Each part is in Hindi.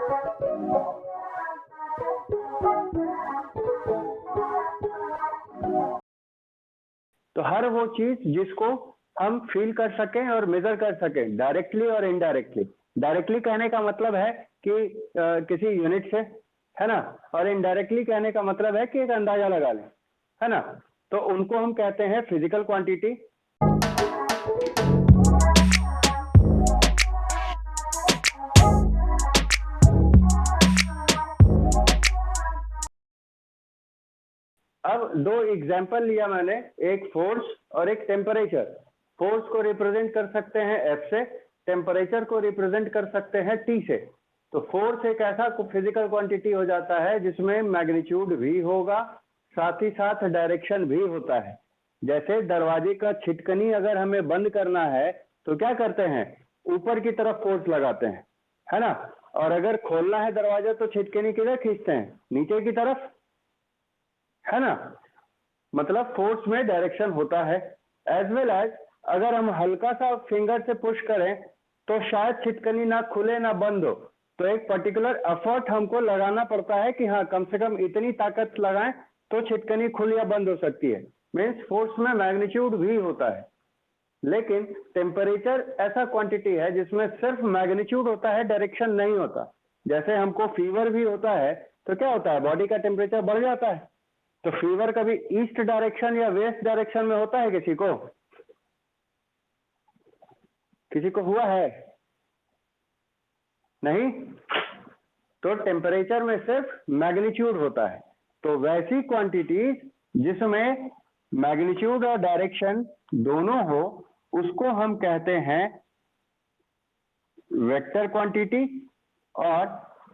तो हर वो चीज जिसको हम फील कर सकें और मेजर कर सकें, डायरेक्टली और इनडायरेक्टली। डायरेक्टली कहने का मतलब है कि किसी यूनिट से, है ना, और इनडायरेक्टली कहने का मतलब है कि एक अंदाजा लगा लें, है ना। तो उनको हम कहते हैं फिजिकल क्वांटिटी। अब दो एग्जाम्पल लिया मैंने, एक फोर्स और एक टेम्परेचर। फोर्स को रिप्रेजेंट कर सकते हैं F से, टेम्परेचर को रिप्रेजेंट कर सकते हैं T से। तो फोर्स एक ऐसा फिजिकल क्वांटिटी हो जाता है जिसमें मैग्नीट्यूड भी होगा, साथ ही साथ डायरेक्शन भी होता है। जैसे दरवाजे का छिटकनी अगर हमें बंद करना है तो क्या करते हैं, ऊपर की तरफ फोर्स लगाते हैं, है ना। और अगर खोलना है दरवाजा तो छिटकनी किधर खींचते हैं, नीचे की तरफ, है ना। मतलब फोर्स में डायरेक्शन होता है। एज वेल एज अगर हम हल्का सा फिंगर से पुश करें तो शायद छिटकनी ना खुले ना बंद हो, तो एक पर्टिकुलर एफर्ट हमको लगाना पड़ता है कि हाँ कम से कम इतनी ताकत लगाएं तो छिटकनी खुल या बंद हो सकती है। मीन्स फोर्स में मैग्नीट्यूड भी होता है। लेकिन टेम्परेचर ऐसा क्वांटिटी है जिसमें सिर्फ मैग्नीट्यूड होता है, डायरेक्शन नहीं होता। जैसे हमको फीवर भी होता है तो क्या होता है, बॉडी का टेम्परेचर बढ़ जाता है। तो फीवर कभी ईस्ट डायरेक्शन या वेस्ट डायरेक्शन में होता है किसी को? किसी को हुआ है? नहीं। तो टेम्परेचर में सिर्फ मैग्नीट्यूड होता है। तो वैसी क्वांटिटीज जिसमें मैग्नीट्यूड और डायरेक्शन दोनों हो उसको हम कहते हैं वेक्टर क्वांटिटी, और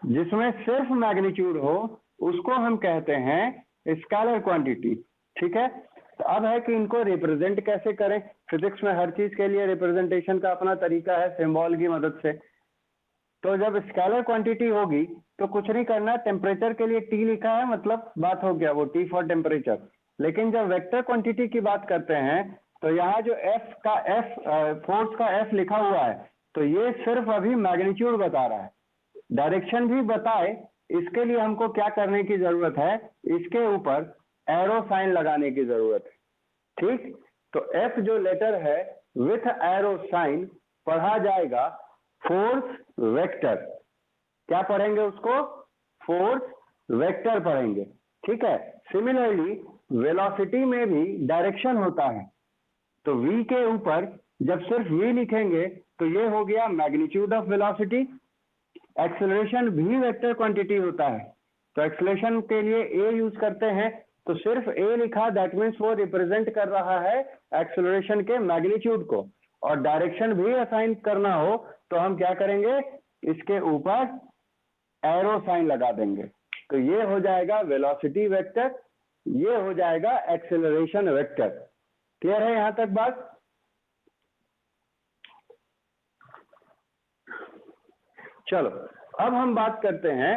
जिसमें सिर्फ मैग्नीट्यूड हो उसको हम कहते हैं स्केलर क्वांटिटी। ठीक है। तो अब है कि इनको रिप्रेजेंट कैसे करें। फिजिक्स में हर चीज के लिए रिप्रेजेंटेशन का अपना तरीका है, सिंबल की मदद से। तो जब स्केलर क्वांटिटी होगी तो कुछ नहीं करना, टेम्परेचर के लिए T लिखा है, मतलब बात हो गया, वो T फॉर टेम्परेचर। लेकिन जब वेक्टर क्वांटिटी की बात करते हैं तो यहाँ जो फोर्स का F लिखा हुआ है, तो ये सिर्फ अभी मैग्नीट्यूड बता रहा है। डायरेक्शन भी बताए, इसके लिए हमको क्या करने की जरूरत है, इसके ऊपर एरो साइन लगाने की जरूरत है। ठीक। तो F जो लेटर है विथ एरो साइन पढ़ा जाएगा फोर्स वेक्टर। क्या पढ़ेंगे उसको? फोर्स वेक्टर पढ़ेंगे। ठीक है। सिमिलरली वेलोसिटी में भी डायरेक्शन होता है। तो v के ऊपर जब सिर्फ v लिखेंगे तो ये हो गया मैग्नीट्यूड ऑफ वेलोसिटी। एक्सेलरेशन भी वेक्टर क्वांटिटी होता है। तो एक्सेलरेशन के लिए a यूज करते हैं, तो सिर्फ a लिखा, दैट मीन्स वो रिप्रेजेंट कर रहा है एक्सेलरेशन के मैग्नीट्यूड को। और डायरेक्शन भी असाइन करना हो तो हम क्या करेंगे, इसके ऊपर एरो साइन लगा देंगे। तो ये हो जाएगा वेलोसिटी वेक्टर, ये हो जाएगा एक्सेलरेशन वेक्टर। क्लियर है यहां तक बात? चलो अब हम बात करते हैं,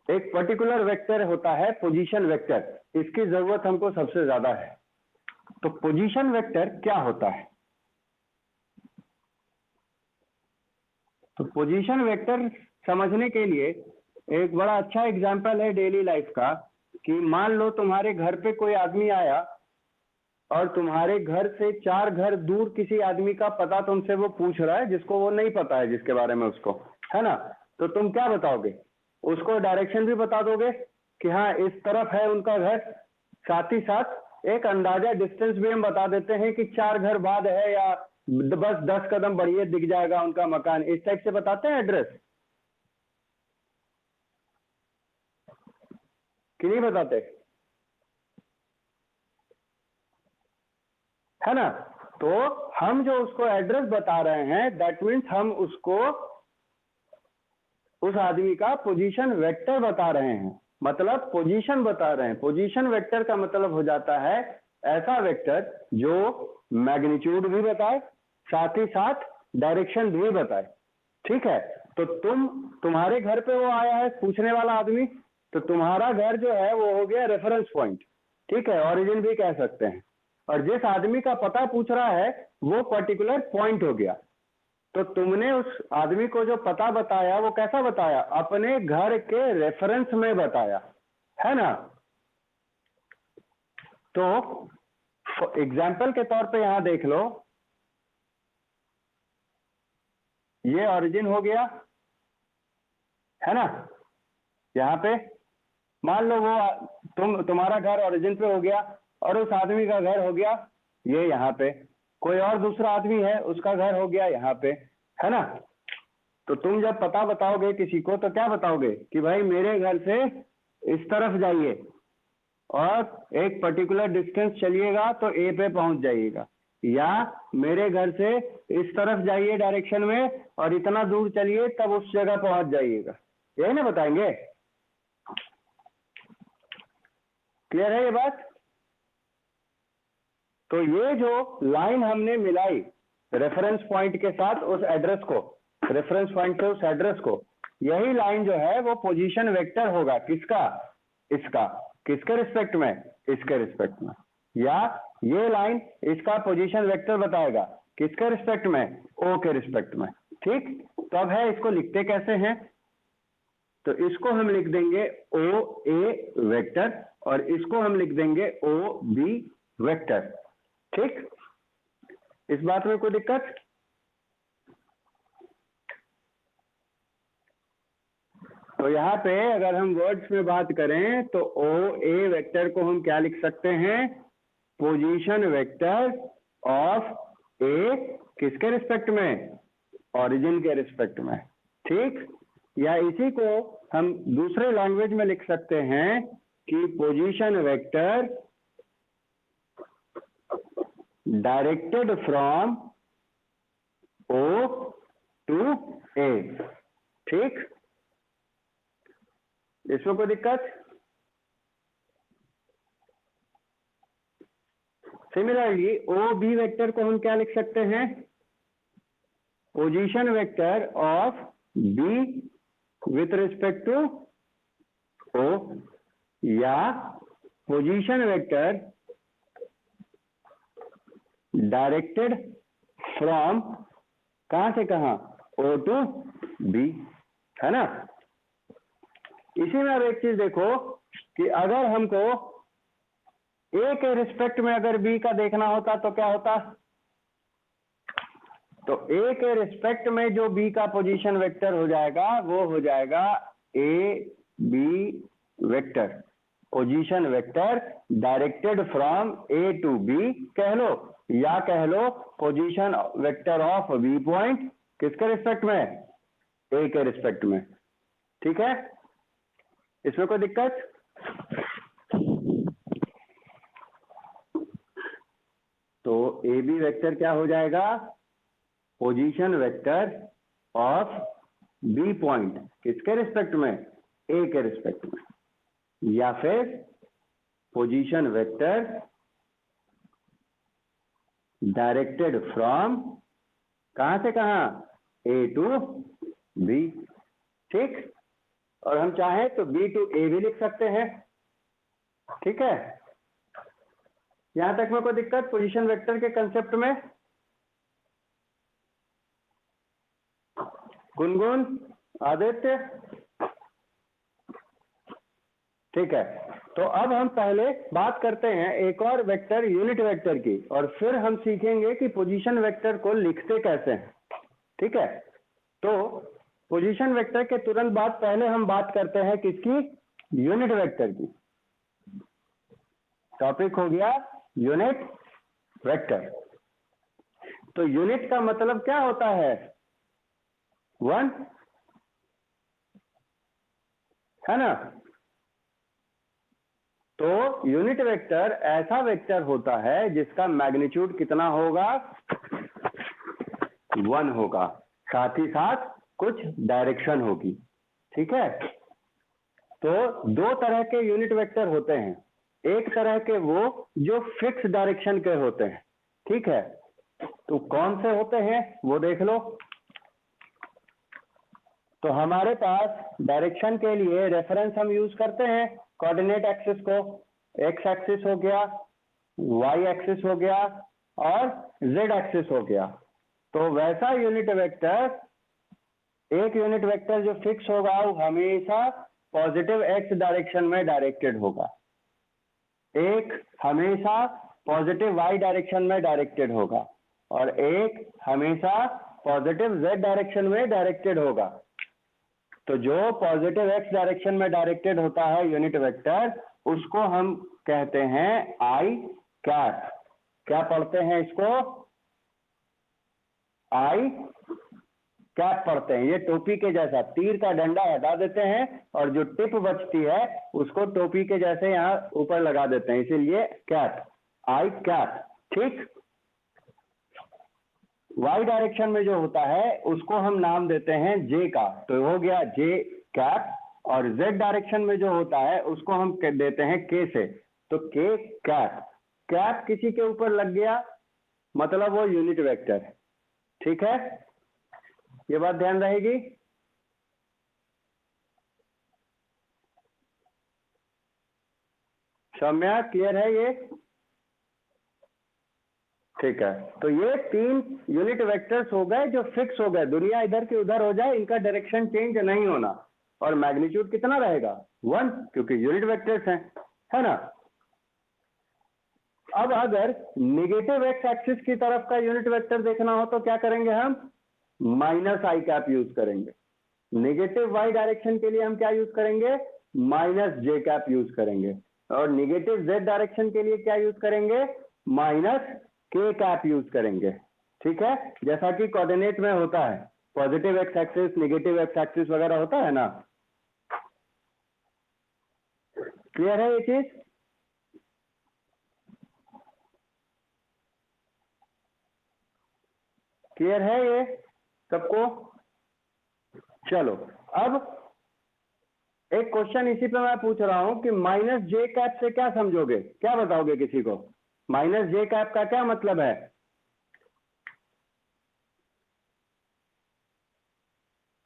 एक पर्टिकुलर वेक्टर होता है पोजीशन वेक्टर। इसकी जरूरत हमको सबसे ज्यादा है। तो पोजीशन वेक्टर क्या होता है? तो पोजीशन वेक्टर समझने के लिए एक बड़ा अच्छा एग्जांपल है डेली लाइफ का, कि मान लो तुम्हारे घर पे कोई आदमी आया और तुम्हारे घर से 4 घर दूर किसी आदमी का पता तुमसे वो पूछ रहा है, जिसको वो नहीं पता है, जिसके बारे में उसको, है ना। तो तुम क्या बताओगे? उसको डायरेक्शन भी बता दोगे कि हाँ इस तरफ है उनका घर, साथ ही साथ एक अंदाजा डिस्टेंस भी हम बता देते हैं कि 4 घर बाद है, या बस 10 कदम बढ़िए दिख जाएगा उनका मकान। इस टाइप से बताते हैं एड्रेस, कि नहीं बताते? है ना। तो हम जो उसको एड्रेस बता रहे हैं, दैट मीन्स हम उसको, उस आदमी का पोजीशन वेक्टर बता रहे हैं, मतलब पोजीशन बता रहे हैं। पोजीशन वेक्टर का मतलब हो जाता है ऐसा वेक्टर जो मैग्नीट्यूड भी बताए, साथ ही साथ डायरेक्शन भी बताए। ठीक है। तो तुम्हारे घर पे वो आया है पूछने वाला आदमी, तो तुम्हारा घर जो है वो हो गया रेफरेंस पॉइंट। ठीक है, ओरिजिन भी कह सकते हैं। और जिस आदमी का पता पूछ रहा है वो पर्टिकुलर पॉइंट हो गया। तो तुमने उस आदमी को जो पता बताया वो कैसा बताया? अपने घर के रेफरेंस में बताया, है ना? तो एग्जाम्पल के तौर पे यहां देख लो, ये ओरिजिन हो गया, है ना? यहाँ पे मान लो वो तुम्हारा घर ओरिजिन पे हो गया और उस आदमी का घर हो गया ये यहाँ पे, कोई और दूसरा आदमी है उसका घर हो गया यहाँ पे, है ना? तो तुम जब पता बताओगे किसी को तो क्या बताओगे कि भाई मेरे घर से इस तरफ जाइए और एक पर्टिकुलर डिस्टेंस चलिएगा तो ए पे पहुंच जाइएगा, या मेरे घर से इस तरफ जाइए डायरेक्शन में और इतना दूर चलिए तब उस जगह पहुंच जाइएगा, यही ना बताएंगे? क्लियर है ये बात? तो ये जो लाइन हमने मिलाई रेफरेंस पॉइंट के साथ उस एड्रेस को, रेफरेंस पॉइंट से उस एड्रेस को, यही लाइन जो है वो पोजीशन वेक्टर होगा किसका? इसका। किसके रिस्पेक्ट में? इसके रिस्पेक्ट में। या ये लाइन इसका पोजीशन वेक्टर बताएगा किसके रिस्पेक्ट में? ओ के रिस्पेक्ट में। ठीक, तो अब है इसको लिखते कैसे हैं? तो इसको हम लिख देंगे ओ ए वेक्टर और इसको हम लिख देंगे ओ बी वेक्टर। ठीक, इस बात में कोई दिक्कत? तो यहाँ पे अगर हम वर्ड्स में बात करें तो ओ ए वेक्टर को हम क्या लिख सकते हैं? पोजीशन वेक्टर ऑफ ए किसके रिस्पेक्ट में? ओरिजिन के रिस्पेक्ट में। ठीक, या इसी को हम दूसरे लैंग्वेज में लिख सकते हैं कि position vector directed from O to A. ठीक, इसमें कोई दिक्कत? सिमिलरली ओ बी वेक्टर को हम क्या लिख सकते हैं? Position vector of B with respect to O, या पोजीशन वेक्टर डायरेक्टेड फ्रॉम कहां से कहां? ओ टू बी, है ना? इसी में अब एक चीज देखो कि अगर हमको ए के रिस्पेक्ट में अगर बी का देखना होता तो क्या होता? तो ए के रिस्पेक्ट में जो बी का पोजीशन वेक्टर हो जाएगा वो हो जाएगा A B vector, position vector directed from A to B कह लो, या कह लो position vector of B point किसके रिस्पेक्ट में? ए के रिस्पेक्ट में। ठीक है, इसमें कोई दिक्कत? तो ए बी वेक्टर क्या हो जाएगा? Position vector of B point किसके रिस्पेक्ट में? ए के रिस्पेक्ट में, या फिर पोजीशन वेक्टर डायरेक्टेड फ्रॉम कहां से कहां? ए टू बी। ठीक, और हम चाहें तो बी टू ए भी लिख सकते हैं। ठीक है, यहां तक में कोई दिक्कत पोजीशन वेक्टर के कंसेप्ट में? गुनगुन, आदित्य? ठीक है, तो अब हम पहले बात करते हैं एक और वेक्टर यूनिट वेक्टर की, और फिर हम सीखेंगे कि पोजीशन वेक्टर को लिखते कैसे हैं। ठीक है, तो पोजीशन वेक्टर के तुरंत बाद पहले हम बात करते हैं किसकी? यूनिट वेक्टर की। टॉपिक हो गया यूनिट वेक्टर। तो यूनिट का मतलब क्या होता है? वन, है ना? तो यूनिट वेक्टर ऐसा वेक्टर होता है जिसका मैग्नीट्यूड कितना होगा? 1 होगा, साथ ही साथ कुछ डायरेक्शन होगी। ठीक है, तो दो तरह के यूनिट वेक्टर होते हैं, एक तरह के वो जो फिक्स डायरेक्शन के होते हैं। ठीक है, तो कौन से होते हैं वो देख लो। तो हमारे पास डायरेक्शन के लिए रेफरेंस हम यूज करते हैं कोऑर्डिनेट एक्सिस को, एक्स एक्सिस हो गया, वाई एक्सिस हो गया और जेड एक्सिस हो गया। तो वैसा यूनिट वेक्टर, एक यूनिट वेक्टर जो फिक्स होगा वो हमेशा पॉजिटिव एक्स डायरेक्शन में डायरेक्टेड होगा, एक हमेशा पॉजिटिव वाई डायरेक्शन में डायरेक्टेड होगा, और एक हमेशा पॉजिटिव जेड डायरेक्शन में डायरेक्टेड होगा। तो जो पॉजिटिव एक्स डायरेक्शन में डायरेक्टेड होता है यूनिट वेक्टर, उसको हम कहते हैं आई कैप। क्या पढ़ते हैं इसको? आई कैप पढ़ते हैं। ये टोपी के जैसा, तीर का डंडा हटा देते हैं और जो टिप बचती है उसको टोपी के जैसे यहाँ ऊपर लगा देते हैं, इसीलिए कैप, आई कैप। ठीक, वाई डायरेक्शन में जो होता है उसको हम नाम देते हैं जे का, तो हो गया जे कैप। और जेड डायरेक्शन में जो होता है उसको हम देते हैं के से, तो के कैप। कैप किसी के ऊपर लग गया मतलब वो यूनिट वेक्टर है। ठीक है, ये बात ध्यान रहेगी। सौम्या क्लियर है ये? ठीक है, तो ये तीन यूनिट वेक्टर्स हो गए जो फिक्स हो गए, दुनिया इधर की उधर हो जाए इनका डायरेक्शन चेंज नहीं होना, और मैग्नीट्यूड कितना रहेगा? 1, क्योंकि यूनिट वेक्टर्स हैं, है ना। अब अगर निगेटिव एक्स एक्सिस की तरफ का यूनिट वेक्टर देखना हो तो क्या करेंगे हम? माइनस आई कैप यूज करेंगे। निगेटिव वाई डायरेक्शन के लिए हम क्या यूज करेंगे? माइनस जे कैप यूज करेंगे। और निगेटिव जेड डायरेक्शन के लिए क्या यूज करेंगे? माइनस के कैप यूज करेंगे। ठीक है, जैसा कि कोऑर्डिनेट में होता है, positive x axis, negative x axis वगैरह होता है ना। क्लियर है ये चीज? क्लियर है ये सबको? चलो, अब एक क्वेश्चन इसी पे मैं पूछ रहा हूं कि माइनस जे कैप से क्या समझोगे, क्या बताओगे किसी को? माइनस जे कैप का क्या मतलब है?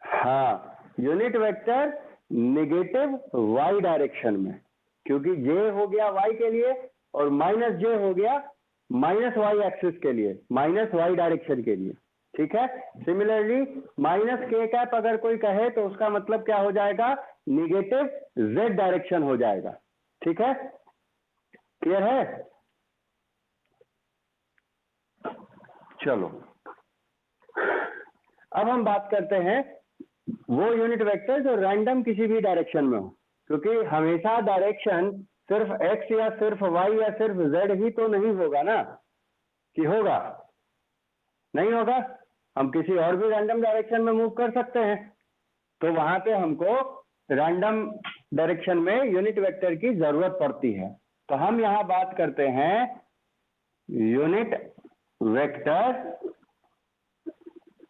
हाँ, unit vector negative Y direction में, क्योंकि जे हो गया वाई के लिए और माइनस जे हो गया माइनस वाई एक्सिस के लिए, माइनस वाई डायरेक्शन के लिए। ठीक है, सिमिलरली माइनस के कैप अगर कोई कहे तो उसका मतलब क्या हो जाएगा? निगेटिव जेड डायरेक्शन हो जाएगा। ठीक है, क्लियर है? चलो, अब हम बात करते हैं वो यूनिट वेक्टर जो रैंडम किसी भी डायरेक्शन में हो, क्योंकि हमेशा डायरेक्शन सिर्फ एक्स या सिर्फ वाई या सिर्फ जेड ही तो नहीं होगा ना, कि होगा? नहीं होगा, हम किसी और भी रैंडम डायरेक्शन में मूव कर सकते हैं, तो वहां पे हमको रैंडम डायरेक्शन में यूनिट वेक्टर की जरूरत पड़ती है। तो हम यहां बात करते हैं unit vector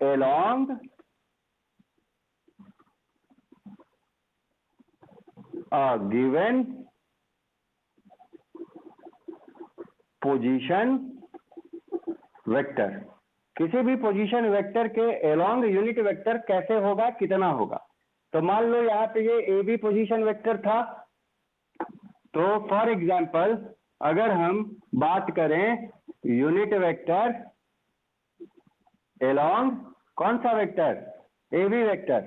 along a given position vector. किसी भी पोजीशन वेक्टर के along यूनिट वेक्टर कैसे होगा, कितना होगा? तो मान लो यहाँ पे ये ए बी पोजीशन वेक्टर था, तो फॉर एग्जांपल अगर हम बात करें यूनिट वेक्टर along कौन सा वेक्टर? ए बी वेक्टर,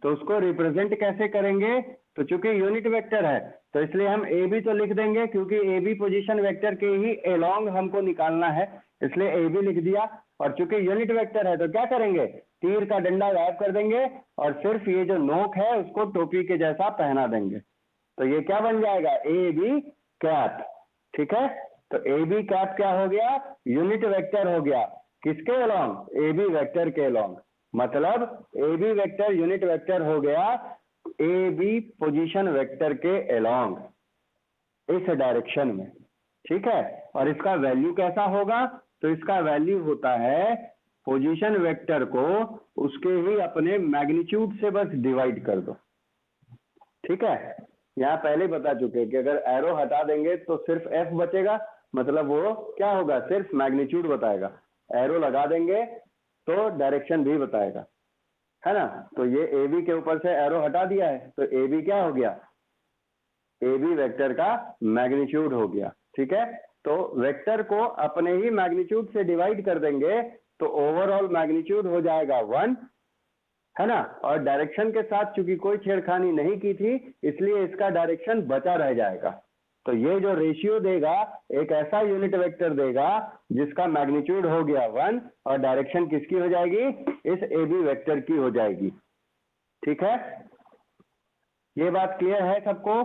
तो उसको रिप्रेजेंट कैसे करेंगे? तो चूंकि यूनिट वेक्टर है तो इसलिए हम ए बी तो लिख देंगे, क्योंकि ए बी पोजीशन वेक्टर के ही along हमको निकालना है, इसलिए ए बी लिख दिया। और चूंकि यूनिट वेक्टर है तो क्या करेंगे? तीर का डंडा गायब कर देंगे और सिर्फ ये जो नोक है उसको टोपी के जैसा पहना देंगे, तो ये क्या बन जाएगा? A B cap. ठीक है, तो ए बी कैप क्या हो गया? यूनिट वेक्टर हो गया। किसके along? ए बी वेक्टर के along। मतलब A B vector unit vector हो गया ए बी पोजीशन वेक्टर के along, इस डायरेक्शन में। ठीक है, और इसका वैल्यू कैसा होगा? तो इसका वैल्यू होता है पोजीशन वेक्टर को उसके ही अपने मैग्नीट्यूड से बस डिवाइड कर दो। ठीक है, यहाँ पहले बता चुके कि अगर एरो हटा देंगे तो सिर्फ एफ बचेगा, मतलब वो क्या होगा? सिर्फ मैग्नीट्यूड बताएगा। एरो लगा देंगे तो डायरेक्शन भी बताएगा, है ना। तो ये ए बी के ऊपर से एरो हटा दिया है, तो ए बी क्या हो गया? ए बी वेक्टर का मैग्नीट्यूड हो गया। ठीक है, तो वेक्टर को अपने ही मैग्नीट्यूड से डिवाइड कर देंगे तो ओवरऑल मैग्नीट्यूड हो जाएगा 1, है ना, और डायरेक्शन के साथ चूंकि कोई छेड़खानी नहीं की थी इसलिए इसका डायरेक्शन बचा रह जाएगा। तो ये जो रेशियो देगा एक ऐसा यूनिट वेक्टर देगा जिसका मैग्नीट्यूड हो गया 1 और डायरेक्शन किसकी हो जाएगी, इस ए बी वेक्टर की हो जाएगी। ठीक है, ये बात क्लियर है सबको?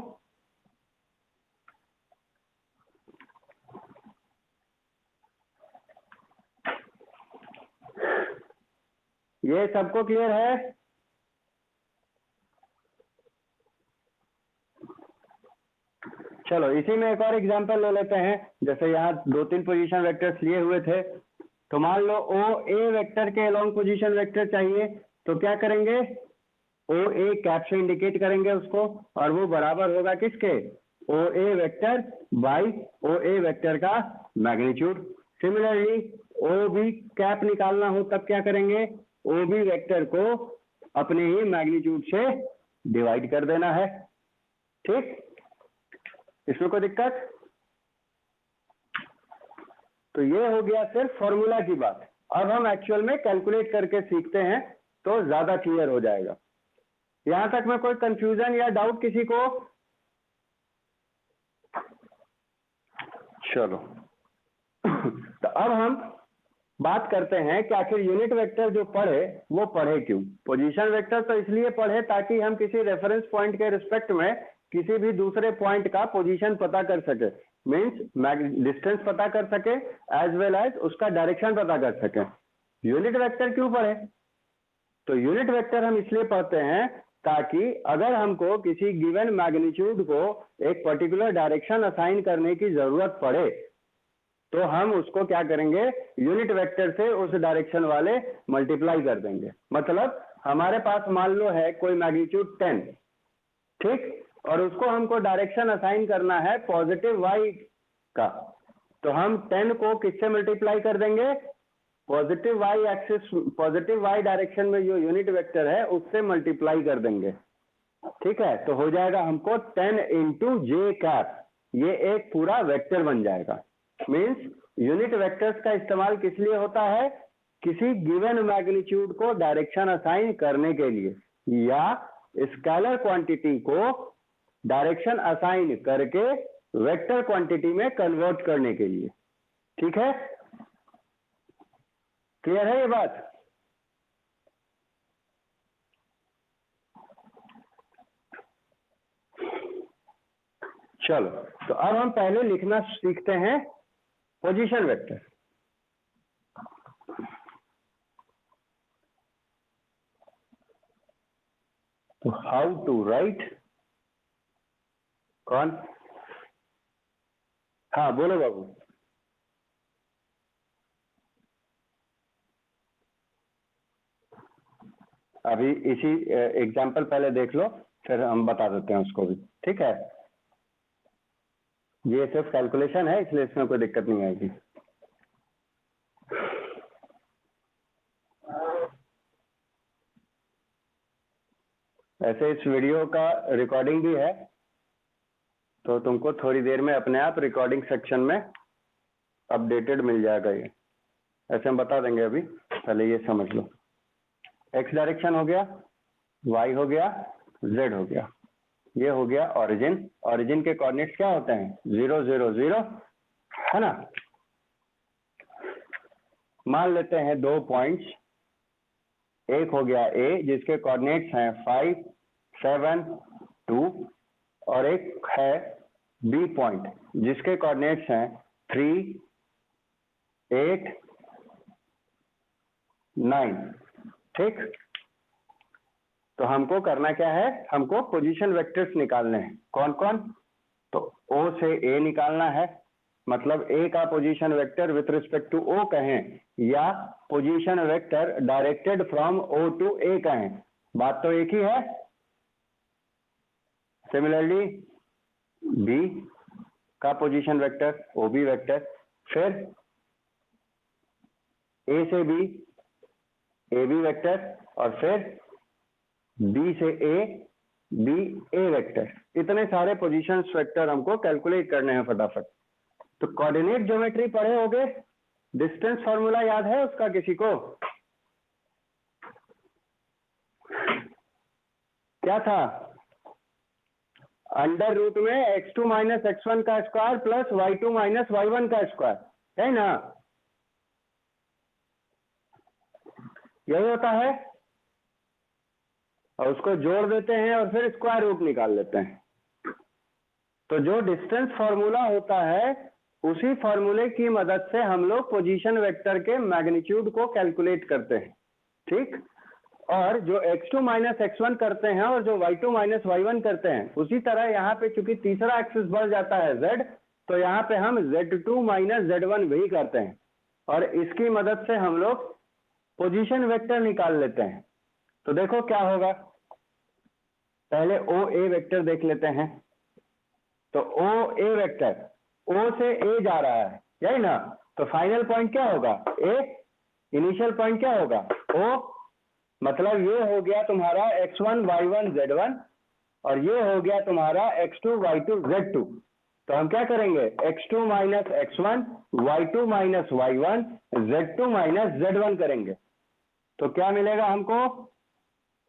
ये सबको क्लियर है? चलो इसी में एक और एग्जांपल ले लेते हैं। जैसे यहाँ 2-3 पोजीशन वेक्टर्स लिए हुए थे, तो मान लो ओ ए वेक्टर के अलोंग पोजीशन वेक्टर चाहिए, तो क्या करेंगे, ओ ए कैप से इंडिकेट करेंगे उसको, और वो बराबर होगा किसके, O A vector by O A vector का magnitude. Similarly O B cap निकालना हो तब क्या करेंगे, ओ बी वेक्टर को अपने ही मैग्नीट्यूड से डिवाइड कर देना है। ठीक, इसमें कोई दिक्कत? तो ये हो गया सिर्फ फॉर्मूला की बात। अब हम एक्चुअल में कैलकुलेट करके सीखते हैं तो ज्यादा क्लियर हो जाएगा। यहां तक में कोई कंफ्यूजन या डाउट किसी को? चलो तो अब हम बात करते हैं कि आखिर यूनिट वेक्टर जो पढ़े वो पढ़े क्यों। पोजीशन वेक्टर तो इसलिए पढ़े ताकि हम किसी रेफरेंस पॉइंट के रिस्पेक्ट में किसी भी दूसरे पॉइंट का पोजीशन पता कर सके, मीन्स डिस्टेंस पता कर सके एज वेल एज उसका डायरेक्शन पता कर सके। यूनिट वेक्टर क्यों पढ़े? तो यूनिट वेक्टर हम इसलिए पढ़ते हैं ताकि अगर हमको किसी गिवन मैग्नीट्यूड को एक पर्टिकुलर डायरेक्शन असाइन करने की जरूरत पड़े तो हम उसको क्या करेंगे, यूनिट वेक्टर से उस डायरेक्शन वाले मल्टीप्लाई कर देंगे। मतलब हमारे पास मान लो है कोई मैग्नीट्यूड 10, ठीक, और उसको हमको डायरेक्शन असाइन करना है पॉजिटिव वाई का, तो हम 10 को किससे मल्टीप्लाई कर देंगे, positive Y axis, positive Y direction में जो यूनिट वेक्टर है उससे मल्टीप्लाई कर देंगे। ठीक है, तो हो जाएगा हमको 10 इंटू जे कैप, ये एक पूरा वेक्टर बन जाएगा। मीन्स यूनिट वेक्टर्स का इस्तेमाल किस लिए होता है, किसी गिवन मैग्नीट्यूड को डायरेक्शन असाइन करने के लिए या स्केलर क्वांटिटी को डायरेक्शन असाइन करके वेक्टर क्वांटिटी में कन्वर्ट करने के लिए। ठीक है, क्लियर है ये बात? चलो तो अब हम पहले लिखना सीखते हैं पोजीशन वेक्टर। तो हाउ टू राइट, कौन? हाँ बोलो बाबू। अभी इसी एग्जाम्पल पहले देख लो फिर हम बता देते हैं उसको भी। ठीक है, ये सिर्फ कैलकुलेशन है इसलिए इसमें कोई दिक्कत नहीं आएगी। ऐसे इस वीडियो का रिकॉर्डिंग भी है तो तुमको थोड़ी देर में अपने आप रिकॉर्डिंग सेक्शन में अपडेटेड मिल जाएगा। ये ऐसे हम बता देंगे, अभी पहले ये समझ लो। एक्स डायरेक्शन हो गया, वाई हो गया, जेड हो गया, ये हो गया ओरिजिन। ओरिजिन के कोऑर्डिनेट्स क्या होते हैं, 0 0 0, है ना। मान लेते हैं 2 पॉइंट्स, एक हो गया ए जिसके कोऑर्डिनेट्स हैं 5 7 2, और एक है बी पॉइंट जिसके कोऑर्डिनेट्स हैं 3 8 9। ठीक, तो हमको करना क्या है, हमको पोजीशन वेक्टर्स निकालने हैं। कौन कौन? तो ओ से ए निकालना है, मतलब ए का position vector with respect to O कहें या position vector directed from O to A कहें, बात तो एक ही है। सिमिलरली बी का position vector O B vector, फिर ए से बी ए बी वेक्टर, और फिर बी से ए बी ए वेक्टर। इतने सारे पोजीशन वेक्टर हमको कैलकुलेट करने हैं फटाफट। तो कोऑर्डिनेट ज्योमेट्री पढ़े होगे, डिस्टेंस फॉर्मूला याद है उसका किसी को? क्या था? अंडर रूट में x2 माइनस x1 का square plus y2 minus y1 का स्क्वायर, है ना? यही होता है, और उसको जोड़ देते हैं और फिर स्क्वायर रूट निकाल लेते हैं। तो जो डिस्टेंस फॉर्मूला होता है उसी फॉर्मूले की मदद से हम लोग पोजीशन वेक्टर के मैग्नीट्यूड को कैलकुलेट करते हैं, ठीक? और जो x2 माइनस x1 करते हैं और जो y2 माइनस y1 करते हैं, उसी तरह यहाँ पे चूंकि तीसरा एक्सिस बढ़ जाता है z, तो यहाँ पे हम z2 माइनस z1 भी करते हैं और इसकी मदद से हम लोग पोजीशन वेक्टर निकाल लेते हैं। तो देखो क्या होगा, पहले OA वेक्टर देख लेते हैं। तो OA वेक्टर O से A जा रहा है, यही ना? तो फाइनल पॉइंट क्या होगा? A, इनिशियल पॉइंट क्या होगा? O, मतलब ये हो गया तुम्हारा x1 y1 z1 और ये हो गया तुम्हारा x2 y2 z2। तो हम क्या करेंगे? x2 minus x1, y2 minus y1, z2 minus z1 करेंगे। तो क्या मिलेगा हमको?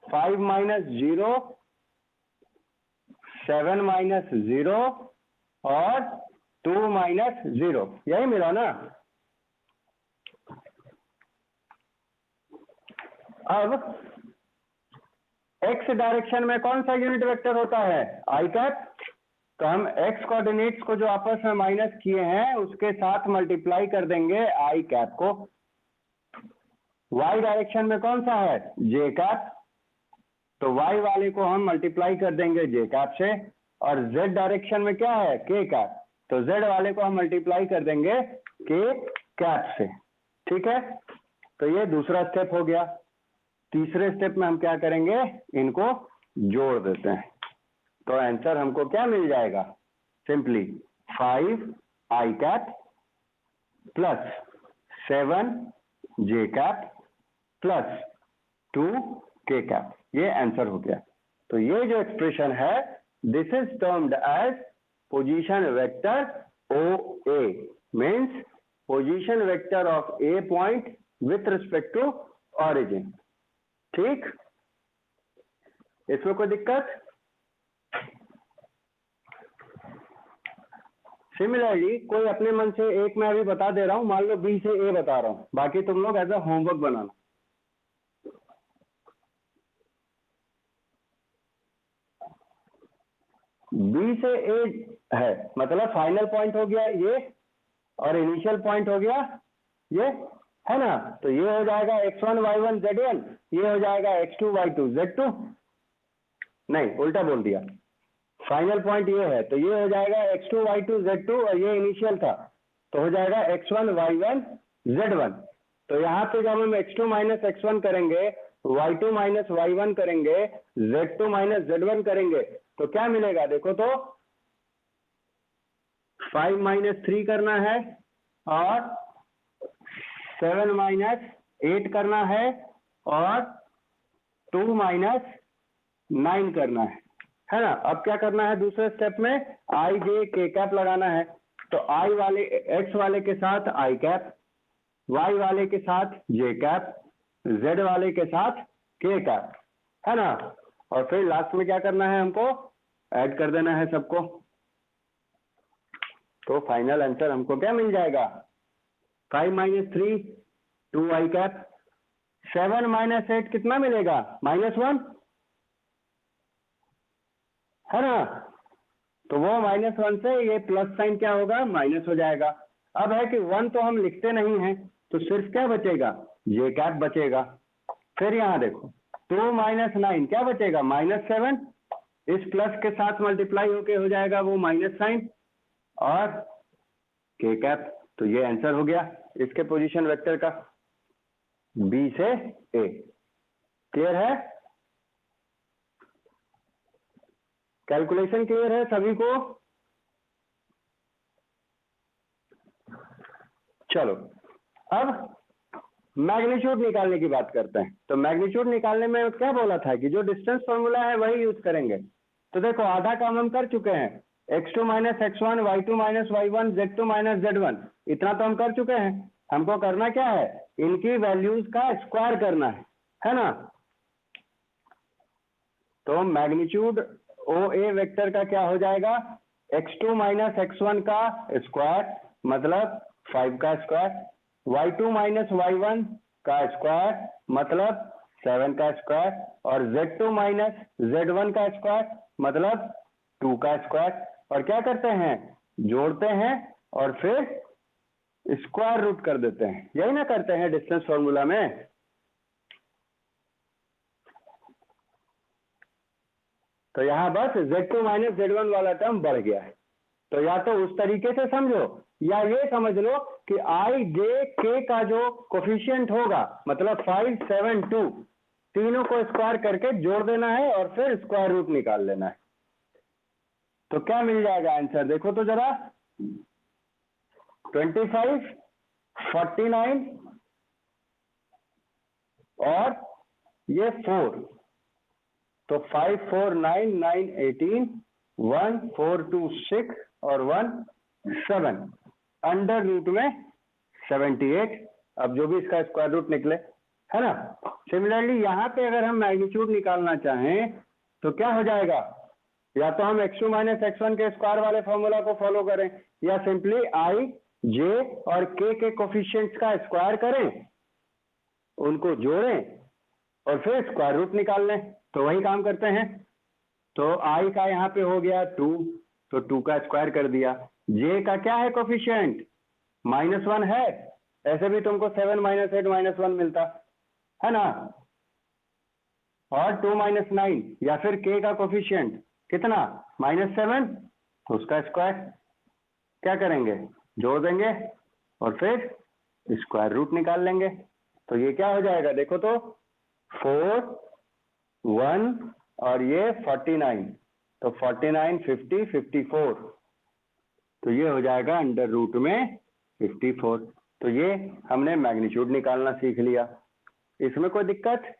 5 माइनस 0, 7 माइनस 0 और 2 माइनस 0, यही मिला ना? अब x डायरेक्शन में कौन सा यूनिट वेक्टर होता है? आई कैप। तो हम x कोऑर्डिनेट्स को जो आपस में माइनस किए हैं उसके साथ मल्टीप्लाई कर देंगे आई कैप को। y डायरेक्शन में कौन सा है? जे कैप। तो y वाले को हम मल्टीप्लाई कर देंगे जे कैप से, और z डायरेक्शन में क्या है? के कैप। तो z वाले को हम मल्टीप्लाई कर देंगे के कैप से, ठीक है? तो ये दूसरा स्टेप हो गया। तीसरे स्टेप में हम क्या करेंगे? इनको जोड़ देते हैं। तो आंसर हमको क्या मिल जाएगा? सिंपली 5 आई कैप प्लस 7 जे कैप प्लस 2 के कैप, ये आंसर हो गया। तो ये जो एक्सप्रेशन है, this is termed as position vector OA, means position vector of A point with respect to origin, ठीक? इसमें कोई दिक्कत? सिमिलरली कोई अपने मन से एक मैं अभी बता दे रहा हूं, मान लो B से A बता रहा हूं, बाकी तुम लोग एज अ होमवर्क बनाना। B से A है, मतलब फाइनल पॉइंट हो गया ये और इनिशियल पॉइंट हो गया ये, है ना? तो ये हो जाएगा x1 y1 z1, ये हो जाएगा x2 y2 z2, नहीं उल्टा बोल दिया। फाइनल पॉइंट ये है, तो ये हो जाएगा x2 y2 z2 और ये इनिशियल था, तो हो जाएगा x1 y1 z1। तो यहाँ पे जब हम x2 माइनस x1 करेंगे, y2 माइनस y1 करेंगे, z2 माइनस z1 करेंगे, तो क्या मिलेगा? देखो तो 5 माइनस 3 करना है और 7 माइनस 8 करना है और 2 माइनस 9 करना है ना? अब क्या करना है? दूसरे स्टेप में आई जे के कैप लगाना है। तो आई वाले एक्स वाले के साथ आई कैप, वाई वाले के साथ जे कैप, जेड वाले के साथ के कैप, है ना? और फिर लास्ट में क्या करना है? हमको ऐड कर देना है सबको। तो फाइनल आंसर हमको क्या मिल जाएगा? 5 माइनस 3 2 आई कैप, 7 माइनस 8 कितना मिलेगा? -1, है ना? तो वो -1 से ये प्लस साइन क्या होगा? माइनस हो जाएगा। अब है कि 1 तो हम लिखते नहीं हैं, तो सिर्फ क्या बचेगा? जे कैप बचेगा। फिर यहाँ देखो 2 माइनस 9 क्या बचेगा? -7, इस प्लस के साथ मल्टीप्लाई होके हो जाएगा वो माइनस साइन और के कैप। तो ये आंसर हो गया इसके पोजीशन वेक्टर का, बी से ए। क्लियर है? कैलकुलेशन क्लियर है सभी को? चलो अब मैग्नीट्यूड निकालने की बात करते हैं। तो मैग्नीट्यूड निकालने में क्या बोला था कि जो डिस्टेंस फॉर्मूला है वही यूज करेंगे। तो देखो आधा काम हम कर चुके हैं, x2 minus x1, y2 minus y1, z2 minus z1, इतना तो हम कर चुके हैं। हमको करना क्या है, इनकी वैल्यूज का स्क्वायर करना है ना। तो मैग्नीट्यूड ओ ए वेक्टर का क्या हो जाएगा, x2 माइनस x1 का स्क्वायर मतलब 5 का स्क्वायर, y2 माइनस y1 का स्क्वायर मतलब 7 का स्क्वायर, और z2 माइनस z1 का स्क्वायर मतलब 2 का स्क्वायर। और क्या करते हैं, जोड़ते हैं और फिर स्क्वायर रूट कर देते हैं, यही ना करते हैं डिस्टेंस फॉर्मूला में। तो यहाँ बस z2 माइनस z1 वाला टर्म बढ़ गया है। तो या तो उस तरीके से समझो, या ये समझ लो कि i j k का जो कोफिशिएंट होगा मतलब 5 7 2 तीनों को स्क्वायर करके जोड़ देना है और फिर स्क्वायर रूट निकाल लेना है। तो क्या मिल जाएगा आंसर, देखो तो जरा, 25 49 और ये 4, तो 5 4 9 9 18 1 4 2 6 और 1 7 अंडर रूट में 78। अब जो भी इसका स्क्वायर रूट निकले, है ना। सिमिलरली यहाँ पे अगर हम मैग्नीट्यूड निकालना चाहें तो क्या हो जाएगा, या तो हम x2 माइनस x1 के स्क्वायर वाले फॉर्मूला को फॉलो करें, या सिंपली i j और k के कोफिशिएंट्स का स्क्वायर करें, उनको जोड़ें और फिर स्क्वायर रूट निकाल लें। तो वही काम करते हैं। तो i का यहाँ पे हो गया 2, तो 2 का स्क्वायर कर दिया। j का क्या है कोफिशिएंट, -1 है, ऐसे भी तुमको 7 माइनस 8 माइनस 1 मिलता है ना। और 2 माइनस 9, या फिर k का कोफिशिएंट कितना, -7, उसका स्क्वायर क्या करेंगे, जोड़ देंगे और फिर स्क्वायर रूट निकाल लेंगे। तो ये क्या हो जाएगा, देखो तो 4 1 और ये 49, तो 49 50 54, तो ये हो जाएगा अंडर रूट में 54। तो ये हमने मैग्नीट्यूड निकालना सीख लिया। इसमें कोई दिक्कत,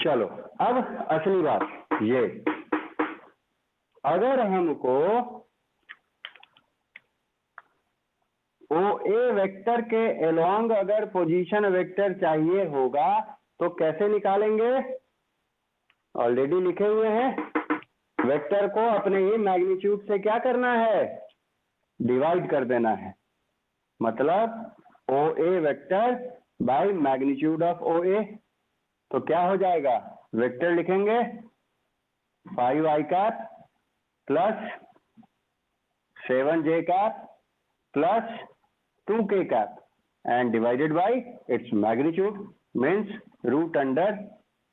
चलो अब असली बात ये, अगर हमको ओ ए वेक्टर के अलोंग अगर पोजीशन वेक्टर चाहिए होगा तो कैसे निकालेंगे, ऑलरेडी लिखे हुए हैं। वेक्टर को अपने ही मैग्नीट्यूड से क्या करना है, डिवाइड कर देना है, मतलब O A vector by magnitude of O A. तो क्या हो जाएगा, वेक्टर लिखेंगे 5i cap plus 7j cap plus 2k cap and divided by its magnitude means root under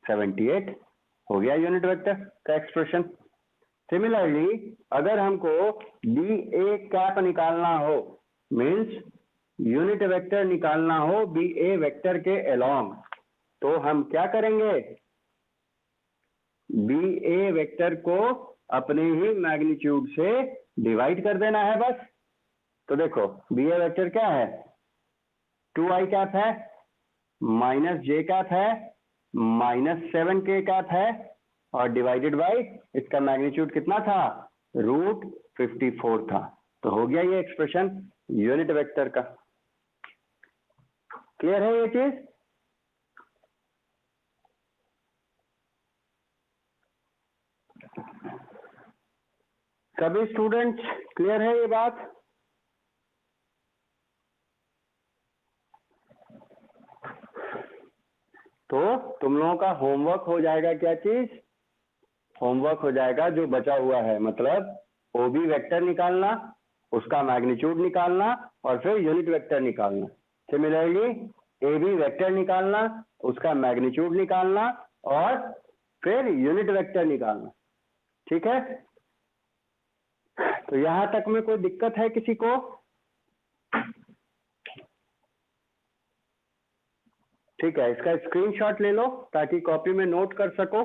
78। हो गया यूनिट वेक्टर का एक्सप्रेशन। सिमिलरली अगर हमको बी ए कैप निकालना हो, मीन्स यूनिट वेक्टर निकालना हो बी ए वेक्टर के अलोंग, तो हम क्या करेंगे, बी ए वेक्टर को अपने ही मैग्नीट्यूड से डिवाइड कर देना है बस। तो देखो बी ए वेक्टर क्या है, 2i कैप है, माइनस जे कैप है, -7k कैप है, और डिवाइडेड बाय इसका मैग्नीट्यूड कितना था, रूट 54 था। तो हो गया ये एक्सप्रेशन यूनिट वेक्टर का। क्लियर है ये चीज, सभी स्टूडेंट्स क्लियर है ये बात। तो तुम लोगों का होमवर्क हो जाएगा, क्या चीज, होमवर्क हो जाएगा जो बचा हुआ है, मतलब ओ बी वेक्टर निकालना, उसका मैग्नीट्यूड निकालना और फिर यूनिट वेक्टर निकालना। सिमिलरली ए बी वेक्टर निकालना, उसका मैग्नीट्यूड निकालना और फिर यूनिट वेक्टर निकालना। ठीक है, तो यहां तक में कोई दिक्कत है किसी को, ठीक है, इसका स्क्रीनशॉट ले लो ताकि कॉपी में नोट कर सको।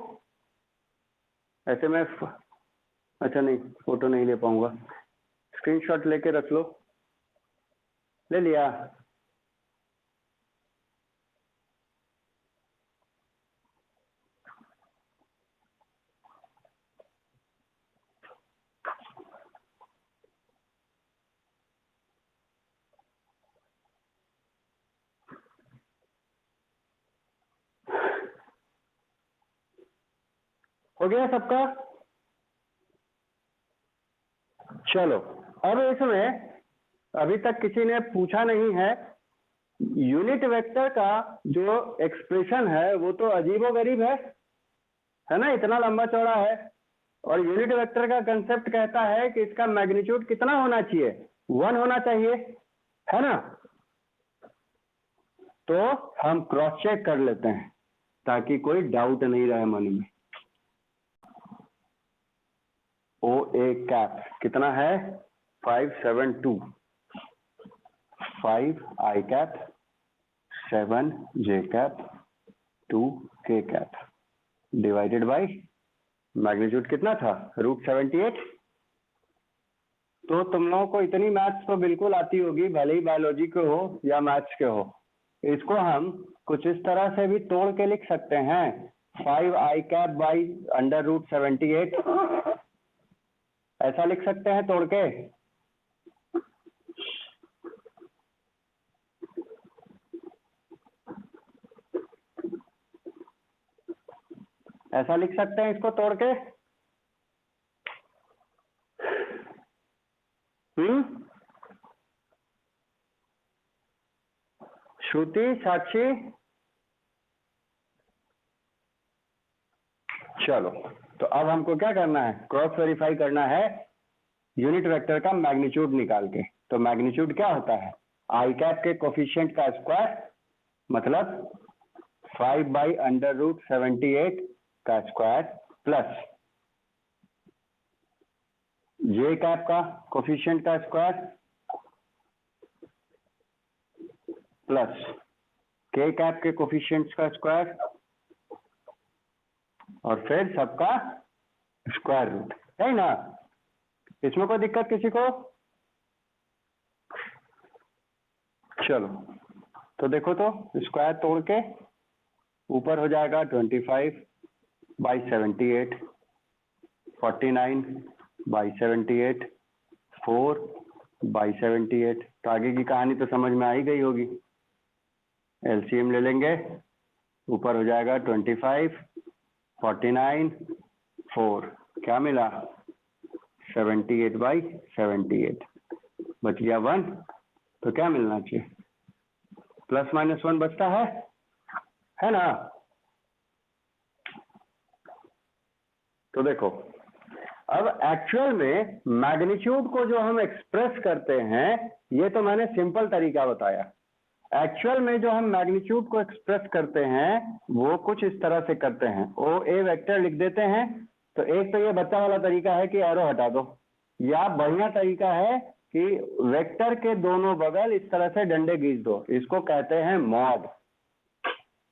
ऐसे में अच्छा नहीं, फोटो नहीं ले पाऊंगा, स्क्रीनशॉट लेके रख लो। ले लिया, हो गया सबका? चलो, अब इसमें अभी तक किसी ने पूछा नहीं है, यूनिट वेक्टर का जो एक्सप्रेशन है वो तो अजीबोगरीब है ना, इतना लंबा चौड़ा है। और यूनिट वेक्टर का कंसेप्ट कहता है कि इसका मैग्नीट्यूड कितना होना चाहिए, 1 होना चाहिए, है ना। तो हम क्रॉस चेक कर लेते हैं ताकि कोई डाउट नहीं रहे मन में। ओ ए कैप कितना है, 572, 5 आई कैप, 7 जे कैप, 2 के कैप डिवाइडेड बाय मैग्नीट्यूड कितना था, √78। तो तुम लोगों को इतनी मैथ्स तो बिल्कुल आती होगी, भले ही बायोलॉजी के हो या मैथ्स के हो। इसको हम कुछ इस तरह से भी तोड़ के लिख सकते हैं, 5 आई कैप बाई √78, ऐसा लिख सकते हैं तोड़ के। ऐसा लिख सकते हैं इसको तोड़ के। श्रुति, साक्षी, चलो तो अब हमको क्या करना है, क्रॉस वेरीफाई करना है यूनिट वेक्टर का मैग्नीट्यूड निकाल के। तो मैग्नीट्यूड क्या होता है, आई कैप के कोफिशिएंट का स्क्वायर, मतलब 5 बाई √78 का स्क्वायर प्लस जे कैप का कोफिशिएंट का स्क्वायर प्लस के कैप के कोफिशिएंट्स का स्क्वायर और फिर सबका स्क्वायर रूट, है ना। इसमें कोई दिक्कत किसी को? चलो तो देखो, तो स्क्वायर तोड़ के ऊपर हो जाएगा 25 बाई 78, 49 बाई 78, 4 बाई 78। तो आगे की कहानी तो समझ में आ ही गई होगी। एलसीएम ले लेंगे, ऊपर हो जाएगा 25, 49, 4, क्या मिला 78 बाई 78, बच गया 1। तो क्या मिलना चाहिए, ±1 बचता है ना। तो देखो, अब एक्चुअल में मैग्नीट्यूड को जो हम एक्सप्रेस करते हैं, ये तो मैंने सिंपल तरीका बताया। एक्चुअल में जो हम मैग्नीट्यूड को एक्सप्रेस करते हैं वो कुछ इस तरह से करते हैं, ओ ए वेक्टर लिख देते हैं। तो एक तो ये बच्चा वाला तरीका है कि एरो हटा दो, या बढ़िया तरीका है कि वेक्टर के दोनों बगल इस तरह से डंडे खींच दो, इसको कहते हैं मॉड।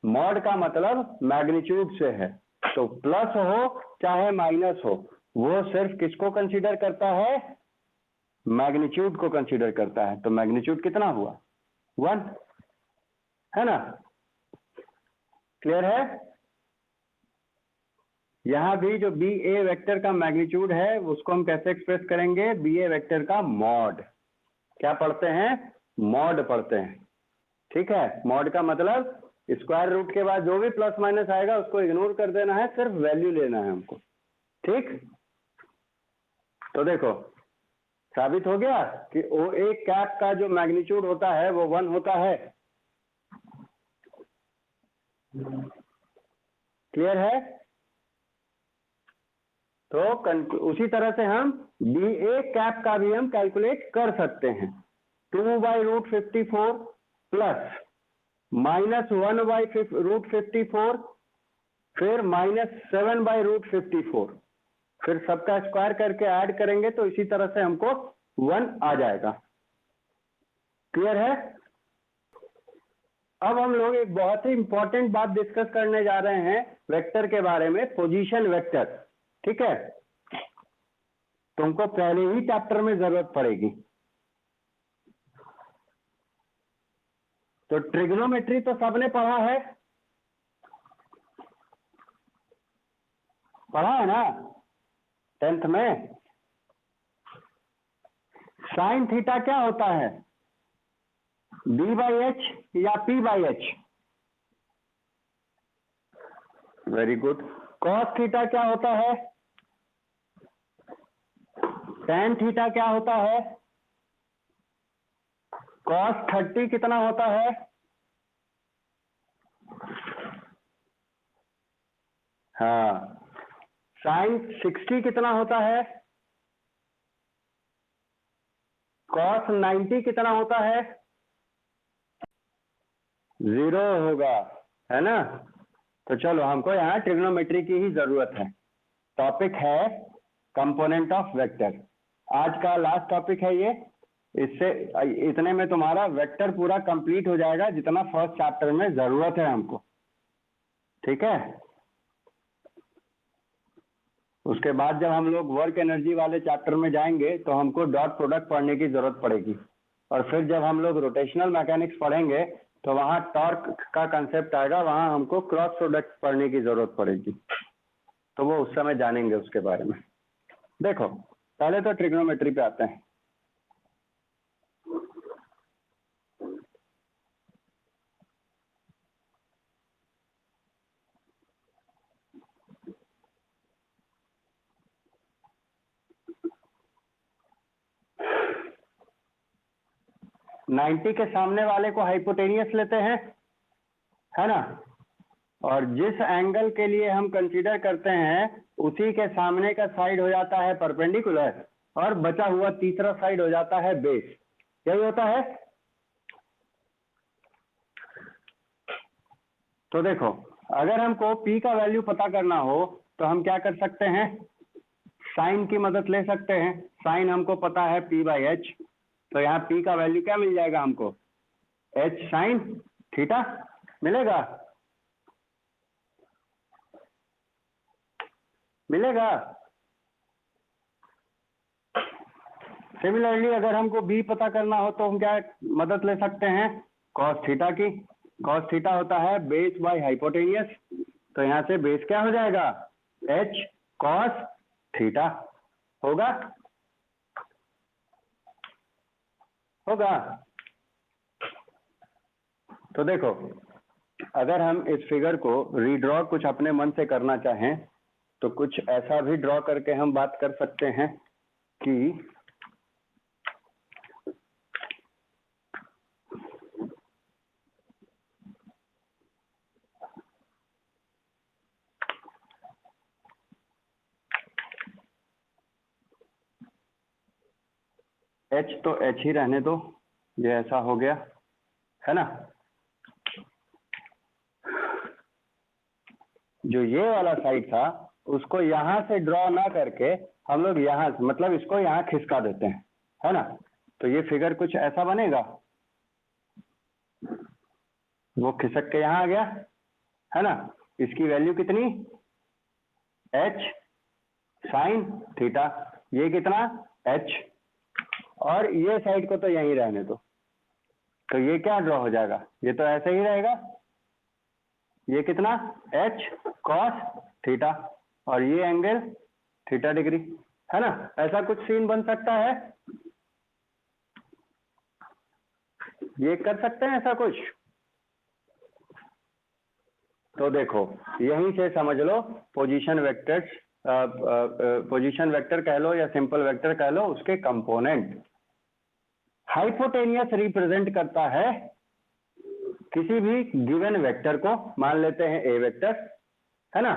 मॉड का मतलब मैग्नीट्यूड से है, तो प्लस हो चाहे माइनस हो, वो सिर्फ किसको कंसीडर करता है, मैग्नीट्यूड को कंसीडर करता है। तो मैग्नीट्यूड कितना हुआ, 1, है ना। क्लियर है? यहां भी जो बी ए वेक्टर का मैग्नीट्यूड है उसको हम कैसे एक्सप्रेस करेंगे, बी ए वेक्टर का मॉड। क्या पढ़ते हैं, मॉड पढ़ते हैं, ठीक है। मॉड का मतलब स्क्वायर रूट के बाद जो भी प्लस माइनस आएगा उसको इग्नोर कर देना है, सिर्फ वैल्यू लेना है हमको, ठीक। तो देखो, साबित हो गया कि ओ ए कैप का जो मैग्नीट्यूड होता है वो 1 होता है। क्लियर है? तो उसी तरह से हम बी ए कैप का भी हम कैलकुलेट कर सकते हैं। 2 बाई √54 प्लस -1 बाई √54, फिर -7 बाई √54, फिर सबका स्क्वायर करके ऐड करेंगे तो इसी तरह से हमको 1 आ जाएगा। क्लियर है? अब हम लोग एक बहुत ही इंपॉर्टेंट बात डिस्कस करने जा रहे हैं वेक्टर के बारे में, पोजीशन वेक्टर, ठीक है। तुमको पहले ही चैप्टर में जरूरत पड़ेगी। तो ट्रिग्नोमेट्री तो सबने पढ़ा है ना 10th में। साइन थीटा क्या होता है, b/h या p/h? Very good, cos theta क्या होता है, टेन थीटा क्या होता है, कॉस 30 कितना होता है, हाँ, साइन 60 कितना होता है, कॉस 90 कितना होता है, 0 होगा, है ना। तो चलो हमको यहाँ ट्रिग्नोमेट्री की ही जरूरत है। टॉपिक है कंपोनेंट ऑफ वेक्टर, आज का लास्ट टॉपिक है ये। इससे इतने में तुम्हारा वेक्टर पूरा कंप्लीट हो जाएगा जितना फर्स्ट चैप्टर में जरूरत है हमको, ठीक है। उसके बाद जब हम लोग वर्क एनर्जी वाले चैप्टर में जाएंगे तो हमको डॉट प्रोडक्ट पढ़ने की जरूरत पड़ेगी, और फिर जब हम लोग रोटेशनल मैकेनिक्स पढ़ेंगे तो वहाँ टॉर्क का कंसेप्ट आएगा, वहाँ हमको क्रॉस प्रोडक्ट पढ़ने की जरूरत पड़ेगी, तो वो उस समय जानेंगे उसके बारे में। देखो पहले तो ट्रिग्नोमेट्री पे आते हैं। नाइन्टी के सामने वाले को हाइपोटेनियस लेते हैं, है ना, और जिस एंगल के लिए हम कंसीडर करते हैं उसी के सामने का साइड हो जाता है परपेंडिकुलर, और बचा हुआ तीसरा साइड हो जाता है बेस। यही होता है। तो देखो अगर हमको P का वैल्यू पता करना हो तो हम क्या कर सकते हैं, साइन की मदद ले सकते हैं। साइन हमको पता है P/H, तो यहाँ P का वैल्यू क्या मिल जाएगा हमको, H साइन थीटा मिलेगा, मिलेगा। सिमिलरली अगर हमको B पता करना हो तो हम क्या मदद ले सकते हैं, कॉस थीटा की। कॉस थीटा होता है बेस बाय हाइपोटेनियस, तो यहाँ से बेस क्या हो जाएगा, H कॉस थीटा होगा, होगा। तो देखो अगर हम इस फिगर को रीड्रॉ कुछ अपने मन से करना चाहें तो कुछ ऐसा भी ड्रॉ करके हम बात कर सकते हैं कि H तो H ही रहने दो, ये ऐसा हो गया, है ना। जो ये वाला साइड था उसको यहाँ से ड्रॉ ना करके हम लोग यहाँ से, मतलब इसको यहाँ खिसका देते हैं, है ना। तो ये फिगर कुछ ऐसा बनेगा, वो खिसक के यहाँ आ गया, है ना। इसकी वैल्यू कितनी, H साइन थीटा, ये कितना H, और ये साइड को तो यहीं रहने दो। तो ये क्या ड्रॉ हो जाएगा, ये तो ऐसे ही रहेगा, ये कितना H कॉस थीटा, और ये एंगल थीटा डिग्री, है ना। ऐसा कुछ सीन बन सकता है, ये कर सकते हैं ऐसा कुछ। तो देखो यहीं से समझ लो पोजीशन वेक्टर्स, पोजीशन वेक्टर कह लो या सिंपल वेक्टर कह लो, उसके कंपोनेंट। हाइपोटेनियस रिप्रेजेंट करता है किसी भी गिवन वेक्टर को, मान लेते हैं ए वेक्टर, है ना।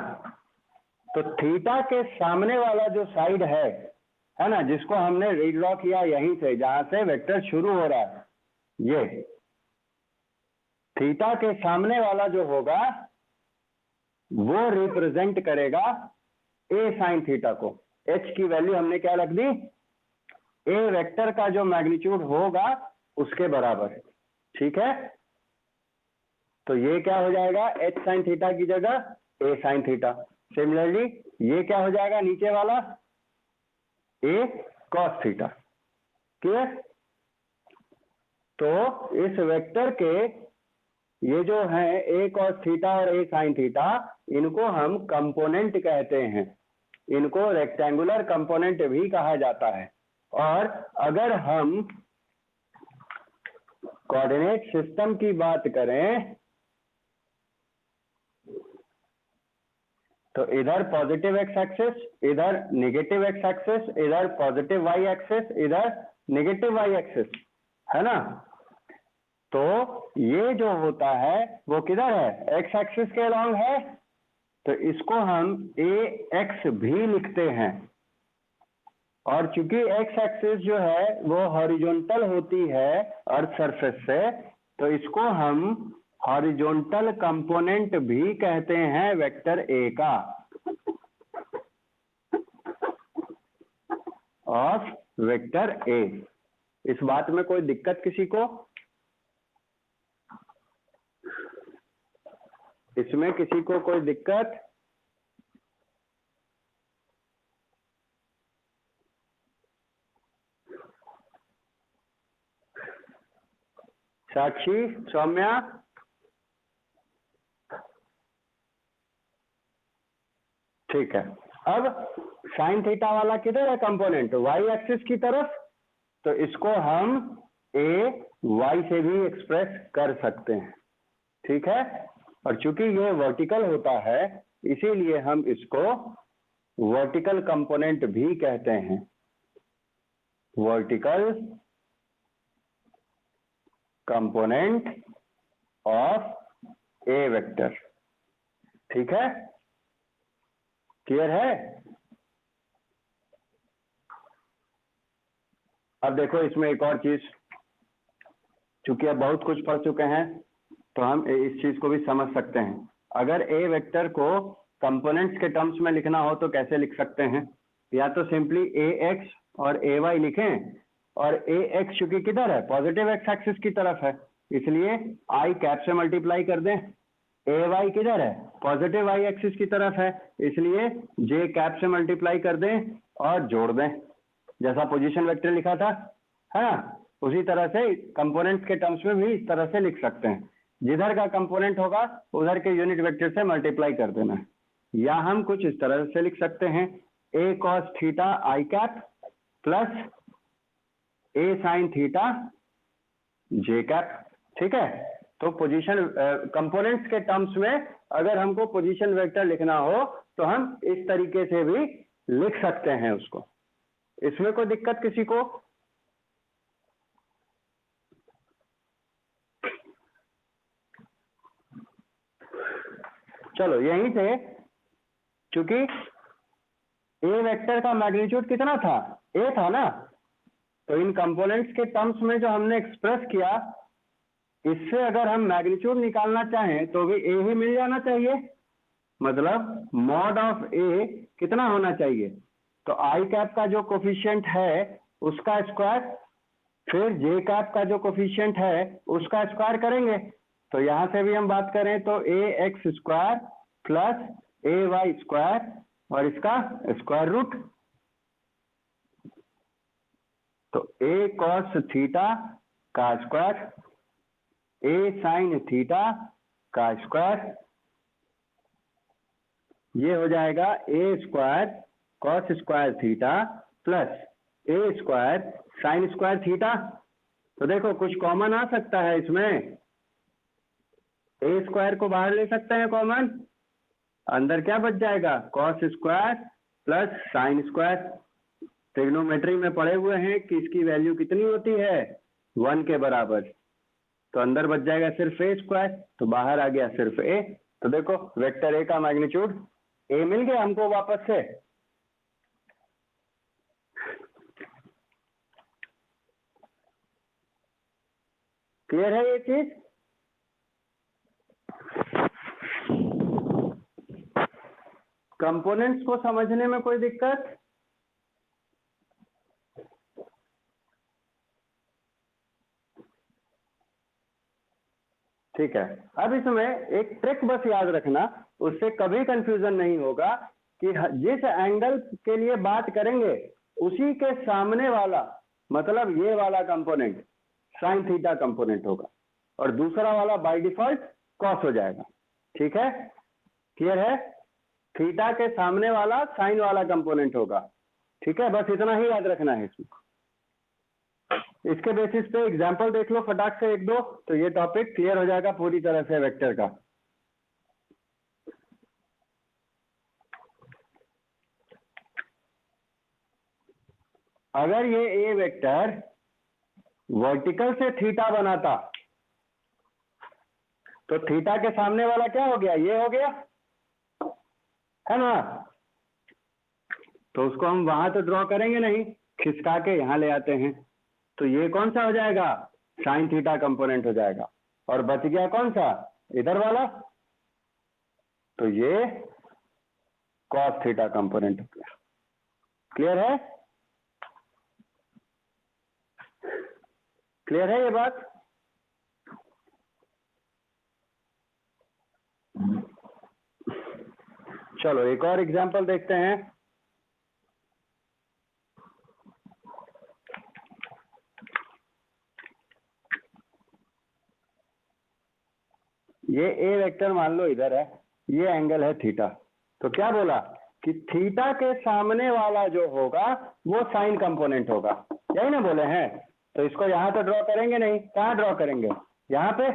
तो थीटा के सामने वाला जो साइड है ना, जिसको हमने रीड्रॉ किया यहीं से, जहां से वेक्टर शुरू हो रहा है, ये थीटा के सामने वाला जो होगा वो रिप्रेजेंट करेगा ए साइन थीटा को। एच की वैल्यू हमने क्या रख दी, ए वेक्टर का जो मैग्नीट्यूड होगा उसके बराबर, ठीक है। तो ये क्या हो जाएगा, एच साइन थीटा की जगह ए साइन थीटा। सिमिलरली ये क्या हो जाएगा नीचे वाला, ए कॉस थीटा, क्लियर। तो इस वेक्टर के ये जो है ए कॉस थीटा और ए साइन थीटा, इनको हम कंपोनेंट कहते हैं, इनको रेक्टेंगुलर कंपोनेंट भी कहा जाता है। और अगर हम कोऑर्डिनेट सिस्टम की बात करें तो इधर पॉजिटिव एक्स एक्सिस, इधर नेगेटिव एक्स एक्सिस, इधर पॉजिटिव वाई एक्सिस, इधर नेगेटिव वाई एक्सिस, है ना। तो ये जो होता है वो किधर है, एक्स एक्सिस के अलॉन्ग है, तो इसको हम ए एक्स भी लिखते हैं। और चूंकि एक्स एक्सिस जो है वो हॉरिजॉन्टल होती है अर्थ सरफेस से, तो इसको हम हॉरिजॉन्टल कंपोनेंट भी कहते हैं वेक्टर ए का, ऑफ वेक्टर ए। इस बात में कोई दिक्कत किसी को, इसमें किसी को कोई दिक्कत? साक्षी, सौम्या, ठीक है। अब साइन थीटा वाला किधर है कंपोनेंट, वाई एक्सिस की तरफ, तो इसको हम ए वाई से भी एक्सप्रेस कर सकते हैं, ठीक है। और चूंकि ये वर्टिकल होता है इसीलिए हम इसको वर्टिकल कंपोनेंट भी कहते हैं, vertical component of A vector, ठीक है। क्लियर है? अब देखो इसमें एक और चीज, चूंकि अब बहुत कुछ पढ़ चुके हैं तो हम इस चीज को भी समझ सकते हैं। अगर ए वेक्टर को कंपोनेंट्स के टर्म्स में लिखना हो तो कैसे लिख सकते हैं, या तो सिंपली ए एक्स और ए वाई लिखें, और ए एक्स चूंकि किधर है, पॉजिटिव एक्स एक्सिस की तरफ है, इसलिए आई कैप से मल्टीप्लाई कर दें। ए वाई किधर है, पॉजिटिव वाई एक्सिस की तरफ है, इसलिए जे कैप से मल्टीप्लाई कर दें और जोड़ दें, जैसा पोजीशन वेक्टर लिखा था, है ना। उसी तरह से कंपोनेंट्स के टर्म्स में भी इस तरह से लिख सकते हैं, जिधर का कंपोनेंट होगा उधर के यूनिट वेक्टर से मल्टीप्लाई कर देना है। या हम कुछ इस तरह से लिख सकते हैं, ए कॉस थीटा आई कैप प्लस ए साइन थीटा जे कैप, ठीक है। तो पोजीशन कंपोनेंट्स के टर्म्स में अगर हमको पोजीशन वेक्टर लिखना हो तो हम इस तरीके से भी लिख सकते हैं उसको। इसमें कोई दिक्कत किसी को? चलो यहीं से, चूंकि ए वेक्टर का मैग्नीट्यूड कितना था, ए था ना, तो इन कंपोनेंट्स के टर्म्स में जो हमने एक्सप्रेस किया, इससे अगर हम मैग्नीट्यूड निकालना चाहें तो भी ए ही मिल जाना चाहिए, मतलब मॉड ऑफ ए कितना होना चाहिए, तो आई कैप का जो कोफिशिएंट है उसका स्क्वायर, फिर जे कैप का जो कोफिशिएंट है उसका स्क्वायर करेंगे। तो यहां से भी हम बात करें तो A X square plus A Y square और इसका स्क्वायर रूट, तो ए कॉस थीटा का स्क्वायर, ए साइन थीटा का स्क्वायर, ये हो जाएगा A square cos square theta plus A square sine square theta. तो देखो कुछ कॉमन आ सकता है इसमें, ए स्क्वायर को बाहर ले सकते हैं कॉमन, अंदर क्या बच जाएगा, cos square plus sine square. Trigonometry में पढ़े हुए हैं कि इसकी वैल्यू कितनी होती है, 1 के बराबर, तो अंदर बच जाएगा सिर्फ ए स्क्वायर, तो बाहर आ गया सिर्फ ए। तो देखो वेक्टर ए का मैग्नीट्यूड ए मिल गया हमको वापस से। क्लियर है ये चीज? कंपोनेंट्स को समझने में कोई दिक्कत? ठीक है। अब इसमें एक ट्रिक बस याद रखना, उससे कभी कंफ्यूजन नहीं होगा कि जिस एंगल के लिए बात करेंगे उसी के सामने वाला, मतलब ये वाला कंपोनेंट साइन थीटा कंपोनेंट होगा और दूसरा वाला बाय डिफॉल्ट कॉस हो जाएगा, ठीक है। क्लियर है? थीटा के सामने वाला साइन वाला कंपोनेंट होगा, ठीक है। बस इतना ही याद रखना है इसमें। इसके बेसिस पे एग्जांपल देख लो फटाक से एक दो, तो ये टॉपिक क्लियर हो जाएगा पूरी तरह से वेक्टर का। अगर ये ए वेक्टर वर्टिकल से थीटा बनाता तो थीटा के सामने वाला क्या हो गया, ये हो गया, है ना। तो उसको हम वहां तो ड्रॉ करेंगे नहीं, खिसका के यहां ले आते हैं। तो ये कौन सा हो जाएगा, साइन थीटा कंपोनेंट हो जाएगा। और बच गया कौन सा, इधर वाला, तो ये कॉस थीटा कंपोनेंट हो गया। क्लियर है, क्लियर है ये बात। चलो एक और एग्जांपल देखते हैं। ये ए वेक्टर मान लो इधर है, ये एंगल है थीटा। तो क्या बोला कि थीटा के सामने वाला जो होगा वो साइन कंपोनेंट होगा, यही ना बोले हैं। तो इसको यहां तो ड्रॉ करेंगे नहीं, कहां ड्रॉ करेंगे, यहां पे,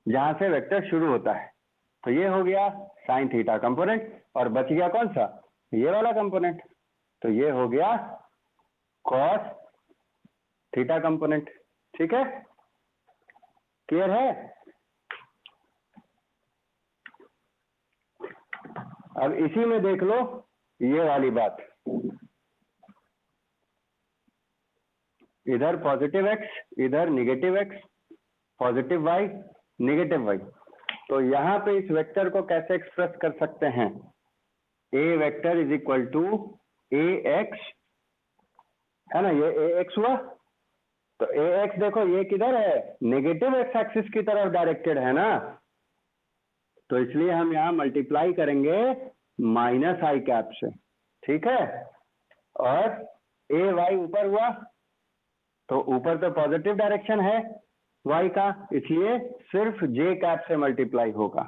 जहां से वेक्टर शुरू होता है। तो ये हो गया साइन थीटा कंपोनेंट, और बच गया कौन सा, ये वाला कंपोनेंट। तो ये हो गया कॉस थीटा कंपोनेंट। ठीक है, क्लियर है। अब इसी में देख लो ये वाली बात, इधर पॉजिटिव एक्स, इधर negative X, positive Y, negative Y. तो यहां पे इस वेक्टर को कैसे एक्सप्रेस कर सकते हैं, A vector is equal to A X, है ना, ये ए एक्स हुआ। तो ए एक्स देखो ये किधर है, नेगेटिव एक्स एक्सिस की तरफ डायरेक्टेड है ना। तो इसलिए हम यहां मल्टीप्लाई करेंगे माइनस आई कैप से, ठीक है। और ए वाई ऊपर हुआ, तो ऊपर तो पॉजिटिव डायरेक्शन है वाई का, इसलिए सिर्फ जे कैप से मल्टीप्लाई होगा।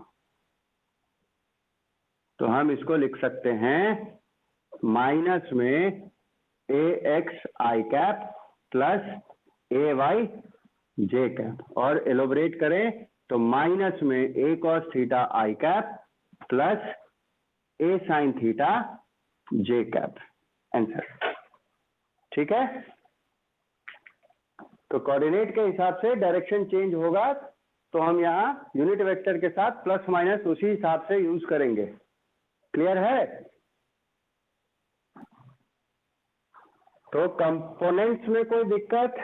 तो हम इसको लिख सकते हैं माइनस में ए x I cap plus A Y J cap. और एलोबरेट करें तो माइनस में ए कॉस थीटा आई कैप प्लस ए साइन थीटा जे कैप, आंसर। ठीक है, तो कोऑर्डिनेट के हिसाब से डायरेक्शन चेंज होगा, तो हम यहाँ यूनिट वेक्टर के साथ प्लस माइनस उसी हिसाब से यूज करेंगे। क्लियर है। तो कंपोनेंट्स में कोई दिक्कत